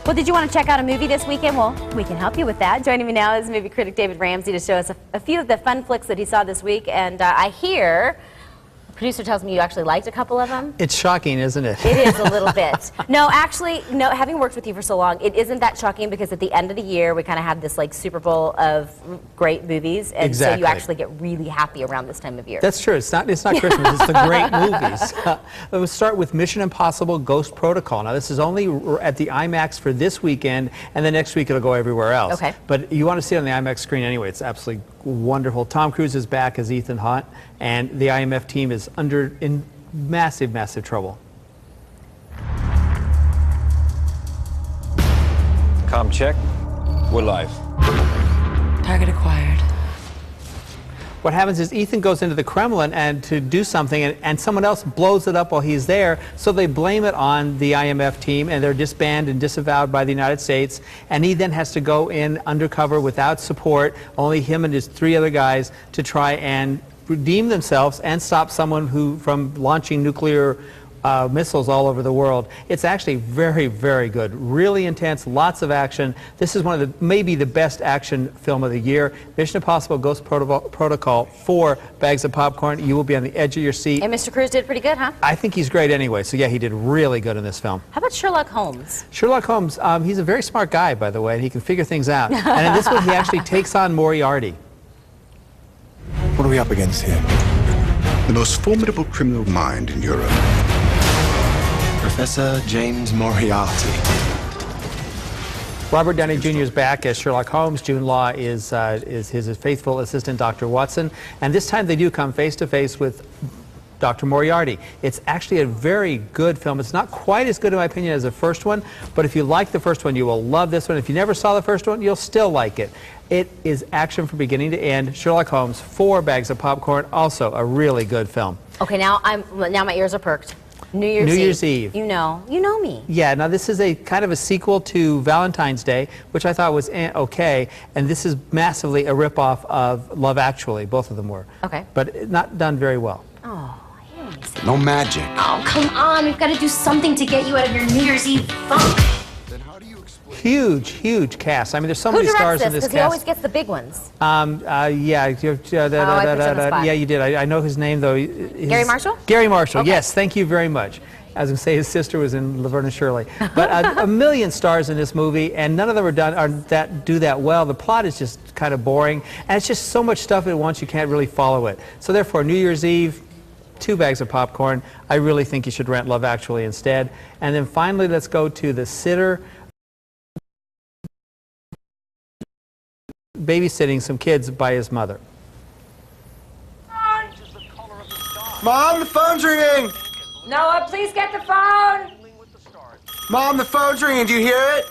Well, did you want to check out a movie this weekend? Well, we can help you with that. Joining me now is movie critic David Ramsey to show us a few of the fun flicks that he saw this week. And I hear, the producer tells me you actually liked a couple of them. It's shocking, isn't it? It is a little bit. No, actually, no, having worked with you for so long, it isn't that shocking because at the end of the year, we kind of have this like Super Bowl of great movies. And exactly. So you actually get really happy around this time of year. That's true. It's not Christmas, it's the great movies. Let's start with Mission Impossible Ghost Protocol. Now, this is only at the IMAX for this weekend, and then next week it'll go everywhere else. Okay. But you want to see it on the IMAX screen anyway. It's absolutely wonderful. Tom Cruise is back as Ethan Hunt, and the IMF team is in massive, massive trouble. Com check. We're live. Target acquired. What happens is Ethan goes into the Kremlin and to do something, and someone else blows it up while he's there, so they blame it on the IMF team, and they're disbanded and disavowed by the United States, and he then has to go in undercover without support, only him and his 3 other guys, to try and redeem themselves and stop someone from launching nuclear missiles all over the world. It's actually very, very good. Really intense, lots of action. This is one of the, maybe the best action film of the year. Mission Impossible Ghost Protocol, 4 bags of popcorn. You will be on the edge of your seat. And Mr. Cruise did pretty good, huh? I think he's great anyway, so yeah, he did really good in this film. How about Sherlock Holmes? Sherlock Holmes, he's a very smart guy, by the way, and he can figure things out. And in this one, he actually takes on Moriarty. What are we up against here? The most formidable criminal mind in Europe. Professor James Moriarty. Robert Downey Jr. is back as Sherlock Holmes. Jude Law is his faithful assistant, Dr. Watson. And this time they do come face to face with Dr. Moriarty. It's actually a very good film. It's not quite as good, in my opinion, as the first one, but if you like the first one, you will love this one. If you never saw the first one, you'll still like it. It is action from beginning to end. Sherlock Holmes, 4 bags of popcorn, also a really good film. Okay, now my ears are perked. New Year's Eve. You know me. Yeah, now this is a kind of a sequel to Valentine's Day, which I thought was okay, and this is massively a ripoff of Love Actually. Both of them were. Okay. But not done very well. Oh, I hear what you say. No magic. Oh, come on. We've got to do something to get you out of your New Year's Eve funk. Huge, huge cast. I mean, there's so many stars in this cast. Because he always gets the big ones. Yeah, you did. I know his name, though. Gary Marshall? Gary Marshall, okay. Yes, thank you very much. I was going to say his sister was in Laverne and Shirley. But a million stars in this movie, and none of them do that well. The plot is just kind of boring, and it's just so much stuff at once you can't really follow it. So therefore, New Year's Eve, 2 bags of popcorn. I really think you should rent Love Actually instead. And then finally, let's go to The Sitter. Babysitting some kids by his mother. Mom, the phone's ringing! Noah, please get the phone! Mom, the phone's ringing. Do you hear it?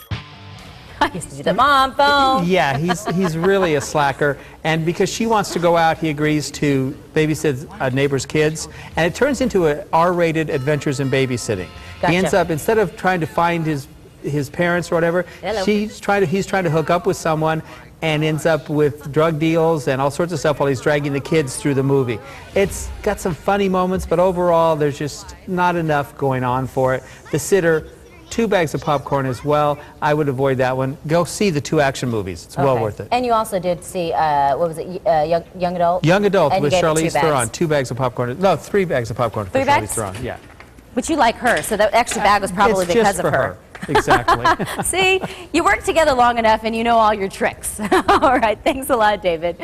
I used to do the mom phone. Yeah, he's really a slacker. And because she wants to go out, he agrees to babysit a neighbor's kids. And it turns into an R-rated Adventures in Babysitting. Gotcha. He ends up, instead of trying to find his parents or whatever, he's trying to hook up with someone and ends up with drug deals and all sorts of stuff while he's dragging the kids through the movie. It's got some funny moments, but overall there's just not enough going on for it. The Sitter, 2 bags of popcorn as well. I would avoid that one. Go see the 2 action movies. It's well worth it. And you also did see, what was it, Young Adult? Young Adult and with Charlize Theron. 2 2 bags of popcorn. No, 3 bags of popcorn for 3 bags? Charlize Theron. Yeah. But you like her, so that extra bag was probably It's because just of for her. Exactly. See, you work together long enough and you know all your tricks. All right, thanks a lot, David.